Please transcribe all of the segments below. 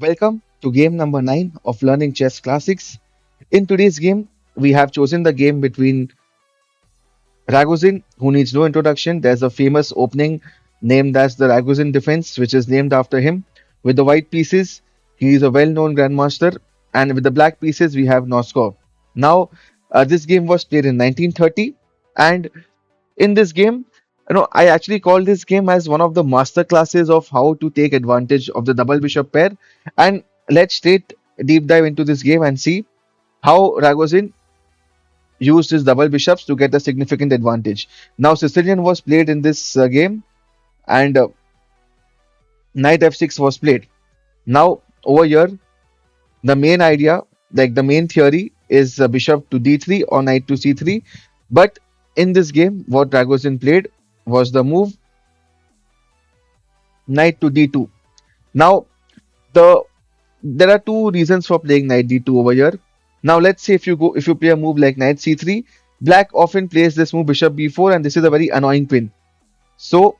Welcome to game number 9 of Learning Chess Classics. In today's game, we have chosen the game between Ragozin, who needs no introduction. There's a famous opening named as the Ragozin defense, which is named after him. With the white pieces, he is a well known grandmaster, and with the black pieces, we have Noskov. Now, this game was played in 1930, and in this game, I actually call this game as one of the master classes of how to take advantage of the double bishop pair. And let's straight deep dive into this game and see how Ragozin used his double bishops to get a significant advantage. Now, Sicilian was played in this game, and knight f6 was played. Now, over here, the main idea, like the main theory, is bishop to d3 or knight to c3. But in this game, what Ragozin played was the move knight to d2. Now, the there are two reasons for playing knight d2 over here. Now, let's say if you play a move like knight c3, black often plays this move bishop b4, and this is a very annoying pin. So,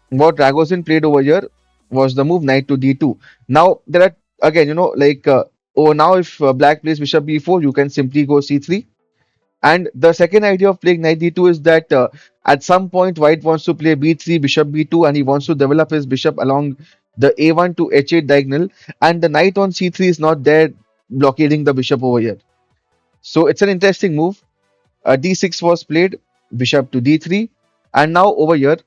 what Ragozin played over here was the move knight to d2. Now, there are again, now if black plays bishop b4, you can simply go c3. And the second idea of playing knight d2 is that at some point white wants to play b3, bishop b2, and he wants to develop his bishop along the a1 to h8 diagonal, and the knight on c3 is not there blockading the bishop over here. So it's an interesting move. D6 was played, bishop to d3, and now over here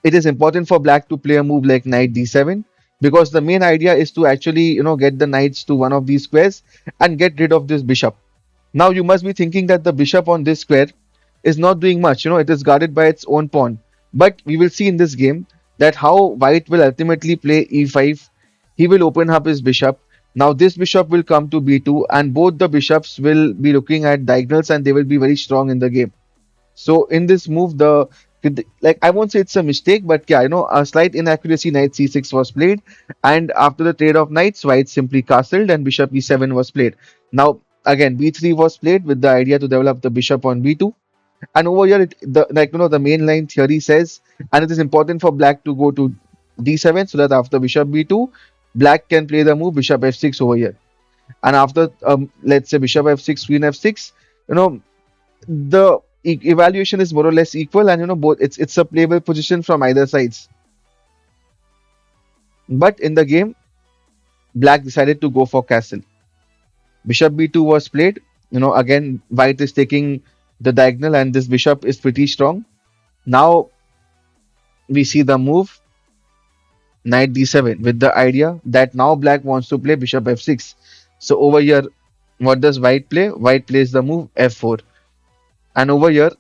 it is important for black to play a move like knight d7, because the main idea is to actually get the knights to one of these squares and get rid of this bishop. Now you must be thinking that the bishop on this square is not doing much. It is guarded by its own pawn. But we will see in this game that how white will ultimately play e5. He will open up his bishop. Now this bishop will come to b2, and both the bishops will be looking at diagonals, and they will be very strong in the game. So in this move, I won't say it's a mistake, but yeah, a slight inaccuracy. Knight c6 was played, and after the trade of knights, white simply castled, and bishop e7 was played. Now again, b3 was played with the idea to develop the bishop on b2. And over here, the mainline theory says, and it is important for black to go to d7, so that after bishop b2, black can play the move bishop f6 over here. And after, let's say bishop f6, queen f6, the evaluation is more or less equal, and both it's a playable position from either sides. But in the game, black decided to go for castle. Bishop b2 was played. Again, white is taking the diagonal, and this bishop is pretty strong. Now we see the move knight d7 with the idea that now black wants to play bishop f6. So over here, what does white play? White plays the move f4, and over here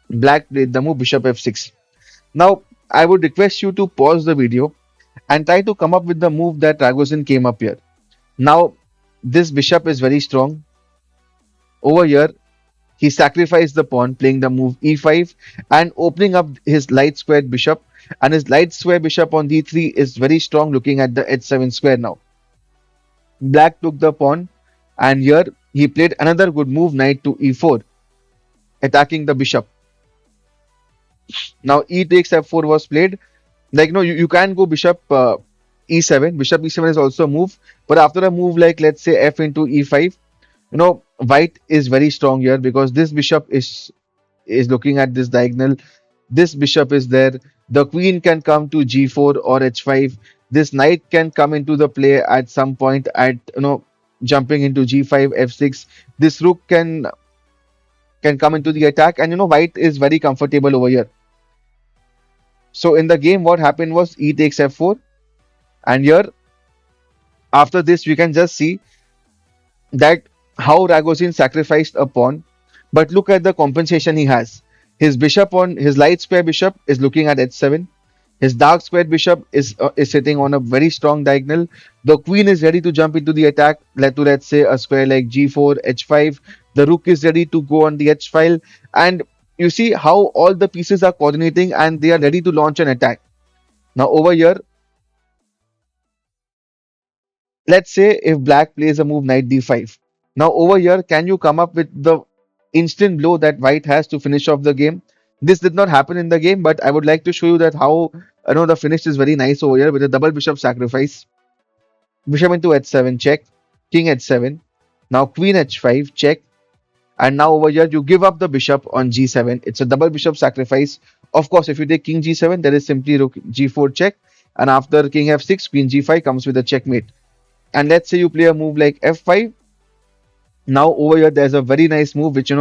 black played the move bishop f6. Now I would request you to pause the video and try to come up with the move that Ragozin came up here. Now this bishop is very strong. Over here, he sacrificed the pawn, playing the move e5 and opening up his light squared bishop. And his light square bishop on d3 is very strong, looking at the h7 square now. Black took the pawn, and here he played another good move, knight to e4, attacking the bishop. Now e takes f4 was played. You can go bishop e7. Bishop e7 is also a move, but after a move like, let's say, f into e5, white is very strong here, because this bishop is looking at this diagonal. This bishop is there. The queen can come to g4 or h5. This knight can come into the play at some point at jumping into g5, f6. This rook can come into the attack, and white is very comfortable over here. So in the game, what happened was e takes f4, and here after this we can just see that how Ragozin sacrificed a pawn. But look at the compensation he has. His bishop on his light square bishop is looking at h7. His dark squared bishop is sitting on a very strong diagonal. The queen is ready to jump into the attack. Let's say a square like g4, h5. The rook is ready to go on the h file, and you see how all the pieces are coordinating and they are ready to launch an attack. Now over here, let's say if black plays a move knight d5. Now over here, can you come up with the instant blow that white has to finish off the game? This did not happen in the game, but I would like to show you that how the finish is very nice over here with a double bishop sacrifice. bishop into h7 check, king h7. Now queen h5 check, and now over here you give up the bishop on g7. It's a double bishop sacrifice. Of course, if you take king g7, there is simply rook g4 check, and after king f6, queen g5 comes with a checkmate. And let's say you play a move like f5. Now over here there's a very nice move which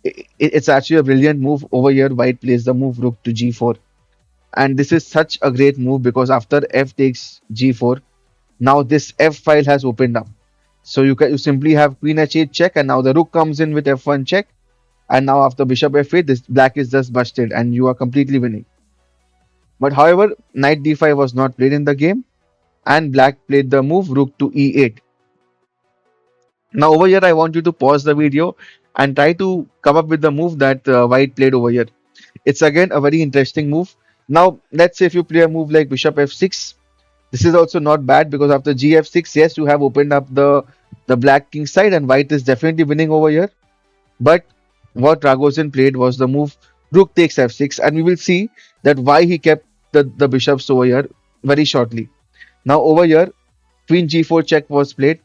it's actually a brilliant move. Over here white plays the move rook to g4, and this is such a great move because after f takes g4, now this f file has opened up. So you simply have queen h8 check, and now the rook comes in with f1 check, and now after bishop f8, this black is just busted and you are completely winning. But however, knight d5 was not played in the game, and black played the move rook to e8. Now over here I want you to pause the video and try to come up with the move that white played over here. It's again a very interesting move. Now let's say if you play a move like bishop f6, this is also not bad because after gf6, yes, you have opened up the black king side and white is definitely winning over here. But what Ragozin played was the move rook takes f6, and we will see that why he kept the bishops over here very shortly. Now over here, queen g4 check was played.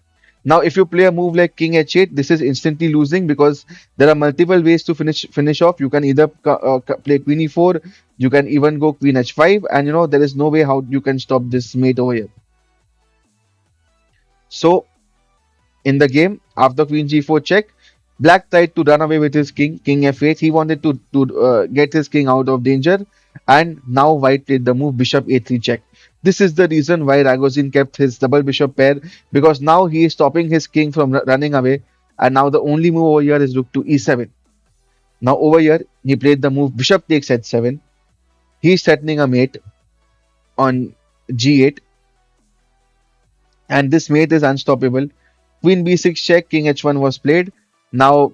Now if you play a move like king h8, this is instantly losing because there are multiple ways to finish off. You can either play queen e4, you can even go queen h5, and there is no way how you can stop this mate over here. So in the game, after queen g4 check, black tried to run away with his king, king f8. He wanted to get his king out of danger, and now white played the move bishop a3 check. This is the reason why Ragozin kept his double bishop pair, because now he is stopping his king from running away, and now the only move over here is rook to e7. Now over here he played the move bishop takes h7. He is threatening a mate on g8, and this mate is unstoppable. Queen b6 check, king h1 was played. Now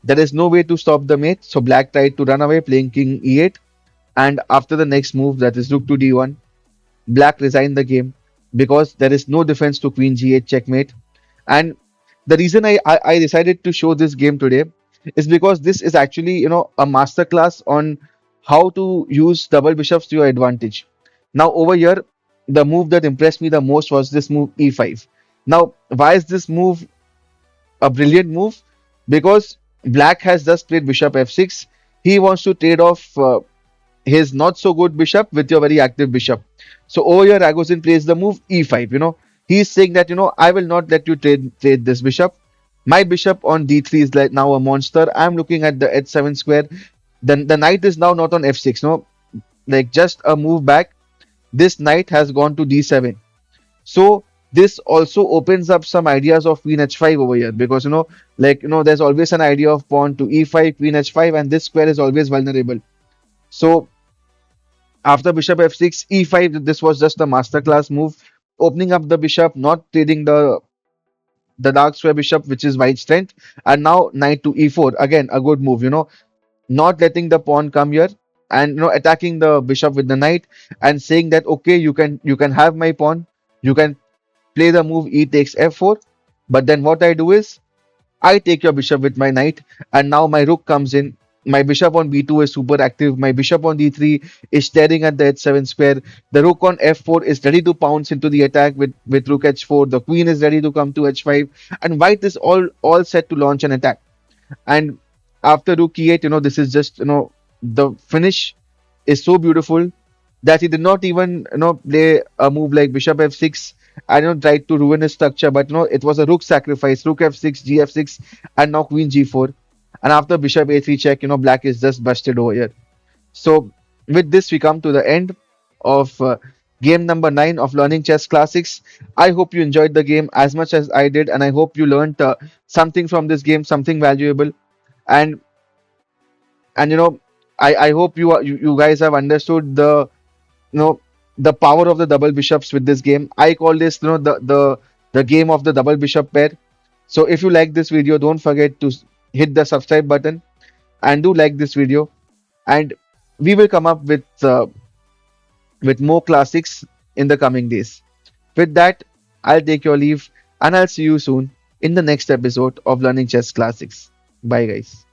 there is no way to stop the mate, so black tried to run away playing king e8, and after the next move, that is rook to d1, black resigned the game because there is no defense to queen g8 checkmate. And the reason I decided to show this game today is because this is actually a masterclass on how to use double bishops to your advantage. Now over here, the move that impressed me the most was this move e5. Now why is this move a brilliant move? Because black has just played bishop f6. He wants to trade off his not so good bishop with your very active bishop. So over here Ragozin plays the move e5. He's saying that I will not let you trade this bishop. My bishop on d3 is like now a monster. I'm looking at the h7 square. Then the knight is now not on f6. No, like just a move back. This knight has gone to d7. So this also opens up some ideas of queen h5 over here, because there's always an idea of pawn to e5, queen h5, and this square is always vulnerable. So after bishop f6, e5, this was just a masterclass move, opening up the bishop, not trading the dark square bishop, which is white strength, and now knight to e4, again a good move. Not letting the pawn come here, and attacking the bishop with the knight, and saying that okay, you can have my pawn, you can play the move e takes f4, but then what I do is I take your bishop with my knight, and now my rook comes in. My bishop on b2 is super active. My bishop on d3 is staring at the h7 square. The rook on f4 is ready to pounce into the attack with rook h4. The queen is ready to come to h5, and white is all set to launch an attack. And after rook e8, this is just the finish is so beautiful that he did not even play a move like bishop f6 and tried to ruin his structure, but it was a rook sacrifice, rook f6, gf6, and now queen g4. And after bishop a3 check, black is just busted over here. So with this we come to the end of game number 9 of Learning Chess Classics. I hope you enjoyed the game as much as I did, and I hope you learned something from this game, something valuable. And and I hope you guys have understood you know the power of the double bishops with this game. I call this the game of the double bishop pair. So if you like this video, don't forget to hit the subscribe button and do like this video. And we will come up with more classics in the coming days. With that, I'll take your leave, and I'll see you soon in the next episode of Learning Chess Classics. Bye, guys.